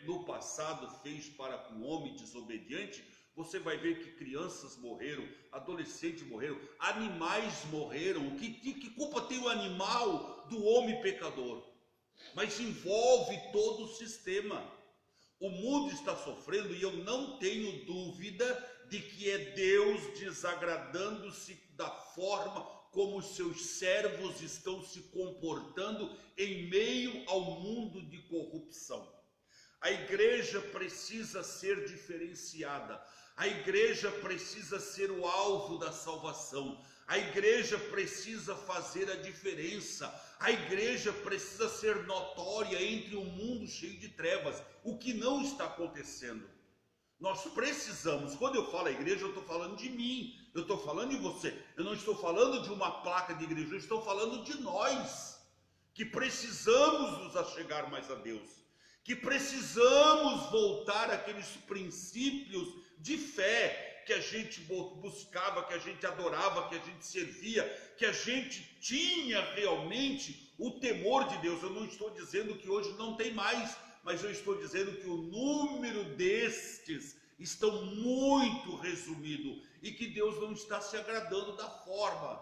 [SPEAKER 1] no passado fez para com o homem desobediente, você vai ver que crianças morreram, adolescentes morreram, animais morreram. Que culpa tem o animal do homem pecador? Mas envolve todo o sistema. O mundo está sofrendo e eu não tenho dúvida de que é Deus desagradando-se da forma como os seus servos estão se comportando em meio ao mundo de corrupção. A igreja precisa ser diferenciada. A igreja precisa ser o alvo da salvação. A igreja precisa fazer a diferença. A igreja precisa ser notória entre um mundo cheio de trevas, o que não está acontecendo. Nós precisamos, quando eu falo a igreja, eu estou falando de mim, eu estou falando de você. Eu não estou falando de uma placa de igreja, eu estou falando de nós, que precisamos nos achegar mais a Deus, que precisamos voltar àqueles princípios de fé que a gente buscava, que a gente adorava, que a gente servia, que a gente tinha realmente o temor de Deus. Eu não estou dizendo que hoje não tem mais, mas eu estou dizendo que o número destes estão muito resumido e que Deus não está se agradando da forma.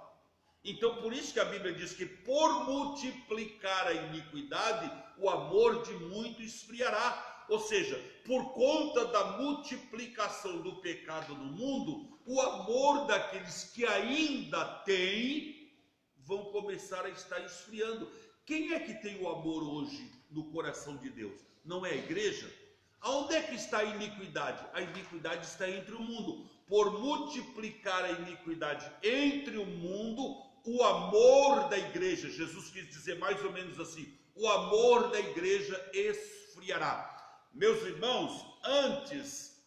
[SPEAKER 1] Então, por isso que a Bíblia diz que por multiplicar a iniquidade, o amor de muito esfriará. Ou seja, por conta da multiplicação do pecado no mundo, o amor daqueles que ainda têm vão começar a estar esfriando. Quem é que tem o amor hoje no coração de Deus? Não é a igreja? Aonde é que está a iniquidade? A iniquidade está entre o mundo. Por multiplicar a iniquidade entre o mundo, o amor da igreja, Jesus quis dizer mais ou menos assim, o amor da igreja esfriará. Meus irmãos, antes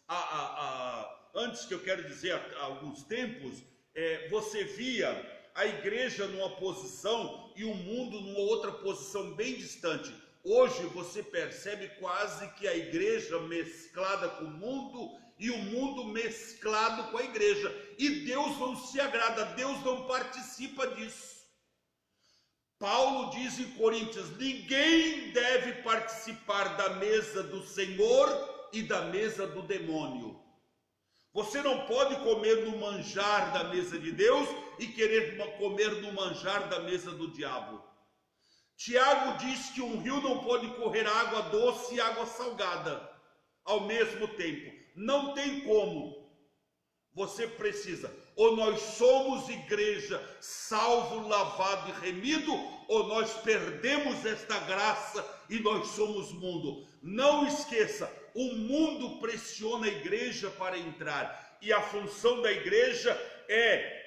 [SPEAKER 1] que eu quero dizer há alguns tempos, você via a igreja numa posição e o mundo numa outra posição bem distante. Hoje você percebe quase que a igreja mesclada com o mundo e o mundo mesclado com a igreja. E Deus não se agrada, Deus não participa disso. Paulo diz em Coríntios: ninguém deve participar da mesa do Senhor e da mesa do demônio. Você não pode comer no manjar da mesa de Deus e querer comer no manjar da mesa do diabo. Tiago diz que um rio não pode correr água doce e água salgada ao mesmo tempo. Não tem como. Você precisa, ou nós somos igreja salvo, lavado e remido, ou nós perdemos esta graça e nós somos mundo. Não esqueça, o mundo pressiona a igreja para entrar, e a função da igreja é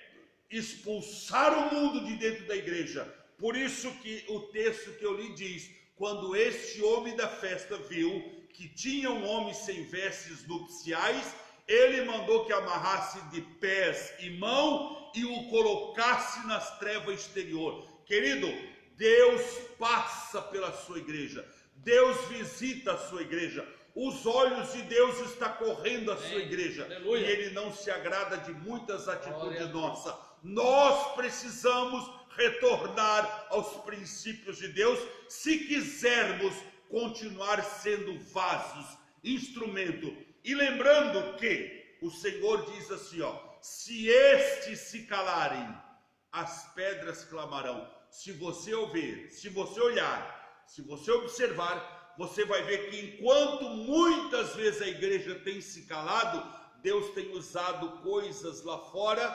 [SPEAKER 1] expulsar o mundo de dentro da igreja. Por isso que o texto que eu lhe diz: quando este homem da festa viu que tinha um homem sem vestes nupciais, ele mandou que amarrasse de pés e mão e o colocasse nas trevas exterior. Querido, Deus passa pela sua igreja, Deus visita a sua igreja, os olhos de Deus estão correndo à sua igreja. Aleluia. E Ele não se agrada de muitas atitudes nossas. Nós precisamos retornar aos princípios de Deus se quisermos continuar sendo vasos, instrumento. E lembrando que o Senhor diz assim, se estes se calarem, as pedras clamarão. Se você ouvir, se você olhar, se você observar, você vai ver que enquanto muitas vezes a igreja tem se calado, Deus tem usado coisas lá fora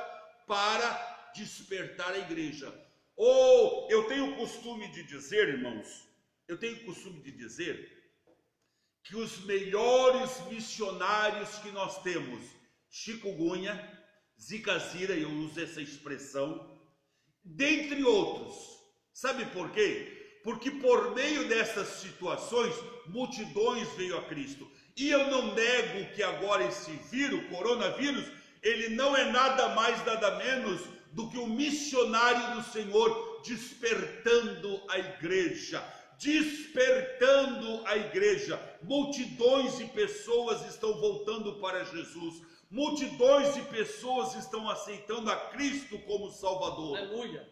[SPEAKER 1] para despertar a igreja. Ou eu tenho o costume de dizer, irmãos, que os melhores missionários que nós temos, chikungunya, zika-zira, eu uso essa expressão, dentre outros. Sabe por quê? Porque por meio dessas situações, multidões veio a Cristo. E eu não nego que agora esse vírus, coronavírus, ele não é nada mais, nada menos do que o missionário do Senhor despertando a igreja. Despertando a igreja. Multidões de pessoas estão voltando para Jesus. Multidões de pessoas estão aceitando a Cristo como Salvador.
[SPEAKER 2] Aleluia.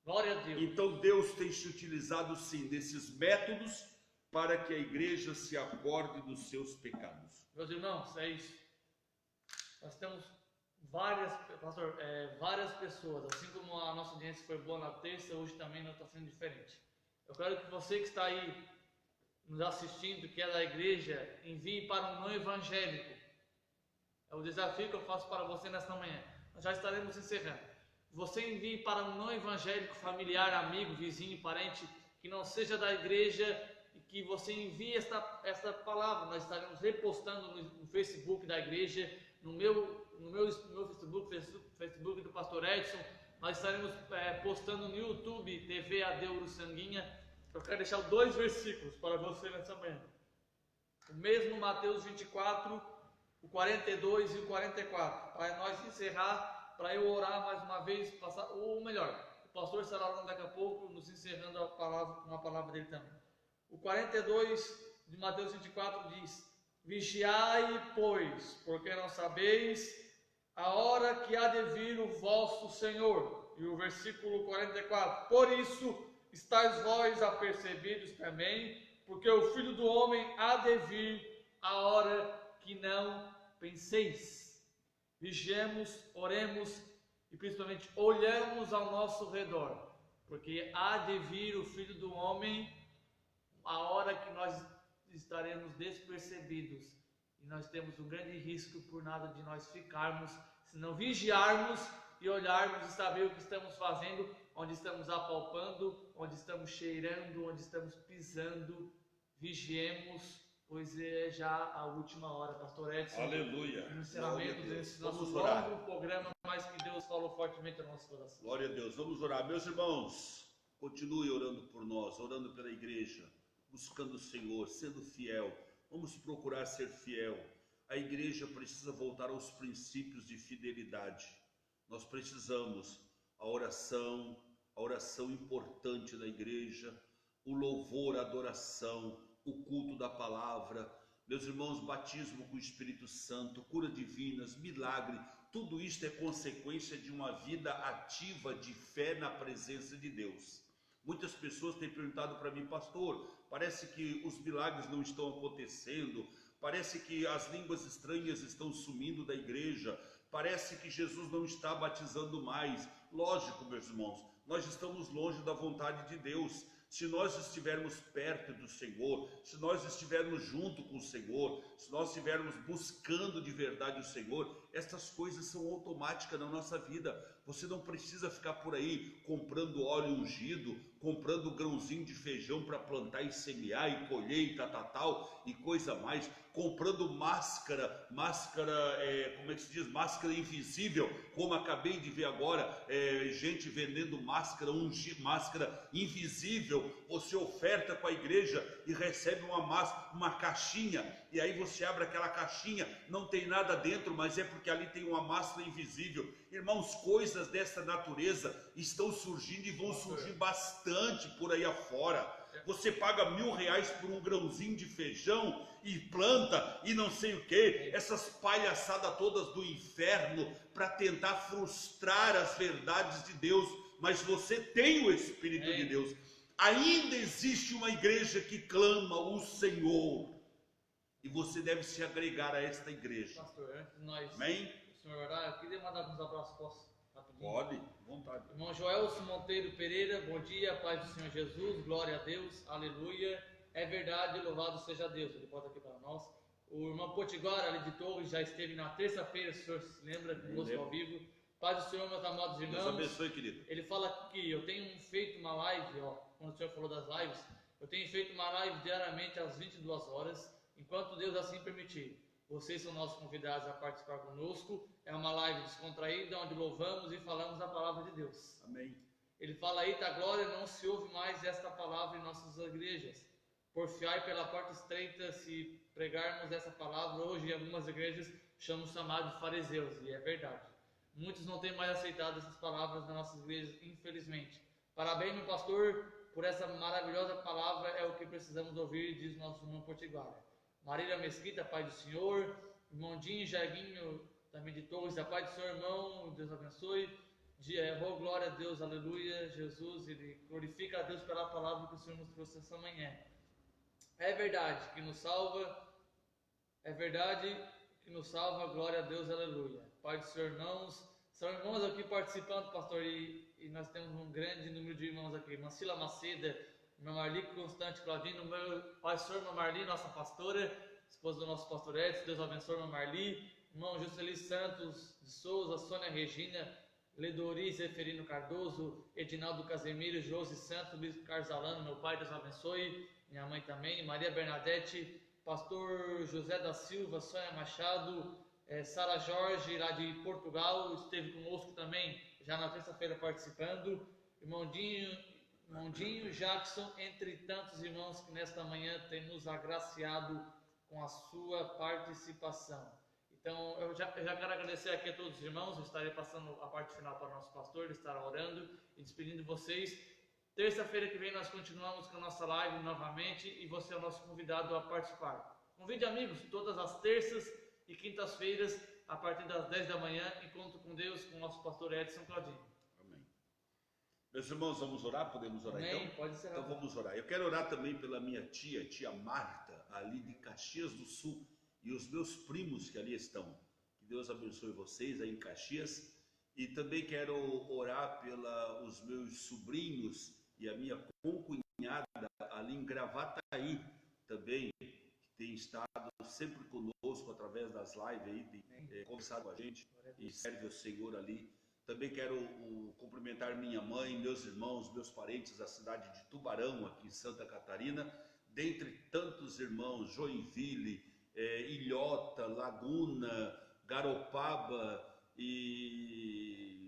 [SPEAKER 2] Glória a Deus.
[SPEAKER 1] Então Deus tem se utilizado sim desses métodos para que a igreja se acorde dos seus pecados.
[SPEAKER 2] Meus irmãos, é isso. Nós temos várias pessoas, assim como a nossa audiência foi boa na terça, hoje também não está sendo diferente. Eu quero que você que está aí nos assistindo, que é da igreja, envie para um não evangélico. É o desafio que eu faço para você nesta manhã. Nós já estaremos encerrando. Você envie para um não evangélico, familiar, amigo, vizinho, parente, que não seja da igreja, e que você envie esta palavra. Nós estaremos repostando no Facebook da igreja, no meu Facebook do Pastor Edson. Nós estaremos postando no YouTube, TV AD Uruçanguinha. Eu quero deixar 2 versículos para você nessa manhã. O mesmo Mateus 24, o 42 e o 44. Para nós encerrar, para eu orar mais uma vez, ou melhor, o pastor estará orando daqui a pouco, nos encerrando com a palavra dele também. O 42 de Mateus 24 diz: vigiai, pois, porque não sabeis a hora que há de vir o vosso Senhor. E o versículo 44: por isso estáis vós apercebidos também, porque o Filho do Homem há de vir a hora que não penseis. Vigiemos, oremos e principalmente olhamos ao nosso redor, porque há de vir o Filho do Homem a hora que nós estaremos despercebidos. E nós temos um grande risco por nada de nós ficarmos, se não vigiarmos e olharmos e saber o que estamos fazendo, onde estamos apalpando, onde estamos cheirando, onde estamos pisando. Vigiemos, pois é já a última hora, Pastor Edson.
[SPEAKER 1] Aleluia.
[SPEAKER 2] No encerramento desse nosso longo programa, mas que Deus falou fortemente no nosso coração.
[SPEAKER 1] Glória a Deus. Vamos orar. Meus irmãos, continue orando por nós, orando pela igreja, buscando o Senhor, sendo fiel. Vamos procurar ser fiel. A igreja precisa voltar aos princípios de fidelidade. Nós precisamos a oração importante da igreja, o louvor, a adoração, o culto da palavra, Meus irmãos, batismo com o Espírito Santo, cura divinas, milagre, tudo isto é consequência de uma vida ativa de fé na presença de Deus. Muitas pessoas têm perguntado para mim, pastor, parece que os milagres não estão acontecendo, parece que as línguas estranhas estão sumindo da igreja, parece que Jesus não está batizando mais. Lógico, meus irmãos, nós estamos longe da vontade de Deus. Se nós estivermos perto do Senhor, se nós estivermos junto com o Senhor, se nós estivermos buscando de verdade o Senhor, essas coisas são automáticas na nossa vida. Você não precisa ficar por aí comprando óleo ungido, comprando grãozinho de feijão para plantar e semear e colher e tal, e coisa mais, comprando máscara, como é que se diz? Máscara invisível, como acabei de ver agora, gente vendendo máscara invisível. Você oferta com a igreja e recebe uma caixinha, e aí você abre aquela caixinha, não tem nada dentro, mas é porque ali tem uma máscara invisível. Irmãos, coisas dessa natureza estão surgindo e vão surgir bastante por aí afora. Você paga R$1.000 por um grãozinho de feijão e planta e não sei o que, essas palhaçadas todas do inferno para tentar frustrar as verdades de Deus. Mas você tem o Espírito de Deus. Ainda existe uma igreja que clama o Senhor, e você deve se agregar a esta igreja.
[SPEAKER 2] Pastor, antes de nós,
[SPEAKER 1] amém?
[SPEAKER 2] O senhor orar, eu queria mandar uns abraços, posso? Rapidinho.
[SPEAKER 1] Pode, vontade.
[SPEAKER 2] Irmão Joelson Monteiro Pereira, bom dia, paz do Senhor Jesus, glória a Deus, aleluia. É verdade, louvado seja Deus. Ele bota aqui para nós. O irmão Potiguara, ali de Torres, já esteve na terça-feira, se o senhor se lembra, conosco ao vivo. Paz do Senhor, meus amados irmãos.
[SPEAKER 1] Deus abençoe, querido.
[SPEAKER 2] Ele fala que eu tenho feito uma live, quando o senhor falou das lives, eu tenho feito uma live diariamente às 22 horas, enquanto Deus assim permitir. Vocês são nossos convidados a participar conosco. É uma live descontraída, onde louvamos e falamos a palavra de Deus.
[SPEAKER 1] Amém.
[SPEAKER 2] Ele fala aí, da glória, não se ouve mais esta palavra em nossas igrejas. Porfiai pela porta estreita, se pregarmos essa palavra, hoje em algumas igrejas chamam chamado de fariseus, e é verdade. Muitos não têm mais aceitado essas palavras nas nossas igrejas, infelizmente. Parabéns, meu pastor, por essa maravilhosa palavra, é o que precisamos ouvir, diz nosso irmão Potiguara. Marília Mesquita, Pai do Senhor. Irmão Dinho Jaguinho, também de Torres, a paz do Senhor, irmão, Deus abençoe. Glória a Deus, aleluia, Jesus, ele glorifica a Deus pela palavra que o Senhor nos trouxe essa manhã. É verdade que nos salva, glória a Deus, aleluia. Pai do Senhor, irmãos, são irmãos aqui participando, pastor, e nós temos um grande número de irmãos aqui. Mancila Maceda, irmã Marli Constante Claudino, meu pai, senhor, irmã Marli, nossa pastora, esposa do nosso pastor Edson, Deus abençoe, irmã Marli, irmão Juscelino Santos de Souza, Sônia Regina, Ledori Zeferino Cardoso, Edinaldo Casemiro, Josi Santos, Luiz Carlos Alano, meu pai, Deus abençoe, minha mãe também, Maria Bernadette, pastor José da Silva, Sônia Machado, Sara Jorge, lá de Portugal, esteve conosco também, já na terça-feira participando, irmão Dinho Jackson, entre tantos irmãos que nesta manhã tem nos agraciado com a sua participação. Então, eu já quero agradecer aqui a todos os irmãos, eu estarei passando a parte final para o nosso pastor, ele estará orando e despedindo vocês. Terça-feira que vem nós continuamos com a nossa live novamente e você é o nosso convidado a participar. Convide amigos, todas as terças e quintas-feiras, a partir das 10 da manhã, encontro com Deus, com o nosso pastor Edson Claudinho.
[SPEAKER 1] Amém. Meus irmãos, vamos orar? Podemos orar?
[SPEAKER 2] Amém.
[SPEAKER 1] Então?
[SPEAKER 2] Pode ser.
[SPEAKER 1] Então vamos orar. Eu quero orar também pela minha tia Marta, ali de Caxias do Sul, e os meus primos que ali estão. Que Deus abençoe vocês aí em Caxias. E também quero orar pelos meus sobrinhos e a minha concunhada ali em Gravataí também, que tem estado sempre conosco através das lives aí, tem conversado com a gente e serve ao Senhor ali. Também quero cumprimentar minha mãe, meus irmãos, meus parentes da cidade de Tubarão, aqui em Santa Catarina, dentre tantos irmãos, Joinville, Ilhota, Laguna, Garopaba e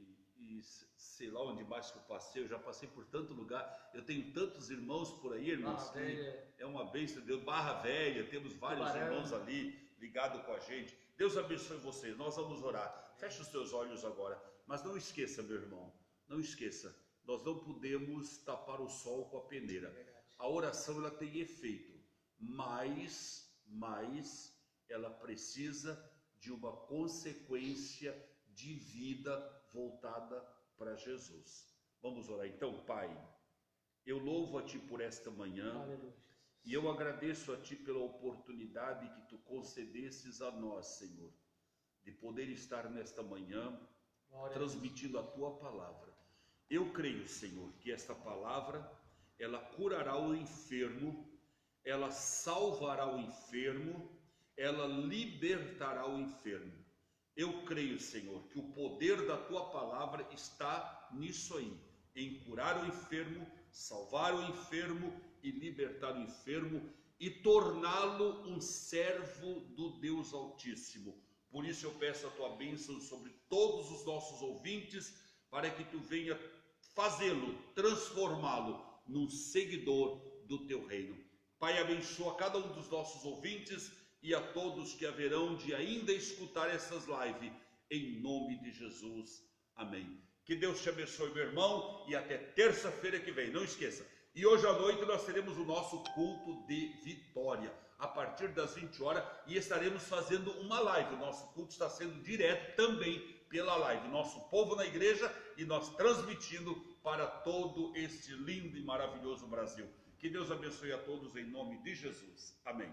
[SPEAKER 1] sei lá onde mais que eu passei, eu já passei por tanto lugar, eu tenho tantos irmãos por aí, irmãos, é uma bênção de Deus. Barra Velha, temos vários irmãos ali ligados com a gente. Deus abençoe vocês, nós vamos orar. Feche os seus olhos agora, mas não esqueça, meu irmão, não esqueça, nós não podemos tapar o sol com a peneira. A oração ela tem efeito, mas mas ela precisa de uma consequência de vida voltada para Jesus. Vamos orar então, Pai. Eu louvo a Ti por esta manhã.
[SPEAKER 2] Aleluia.
[SPEAKER 1] E eu agradeço a Ti pela oportunidade que Tu concedesses a nós, Senhor, de poder estar nesta manhã transmitindo a Tua palavra. Eu creio, Senhor, que esta palavra, ela curará o enfermo, ela salvará o enfermo, ela libertará o enfermo. Eu creio, Senhor, que o poder da Tua palavra está nisso aí, em curar o enfermo, salvar o enfermo e libertar o enfermo e torná-lo um servo do Deus Altíssimo. Por isso eu peço a Tua bênção sobre todos os nossos ouvintes, para que Tu venha fazê-lo, transformá-lo num seguidor do Teu reino. Pai, abençoa cada um dos nossos ouvintes e a todos que haverão de ainda escutar essas lives, em nome de Jesus. Amém. Que Deus te abençoe, meu irmão, e até terça-feira que vem. Não esqueça. E hoje à noite nós teremos o nosso culto de vitória, a partir das 20 horas, e estaremos fazendo uma live. O nosso culto está sendo direto também pela live. Nosso povo na igreja e nós transmitindo para todo este lindo e maravilhoso Brasil. Que Deus abençoe a todos em nome de Jesus. Amém.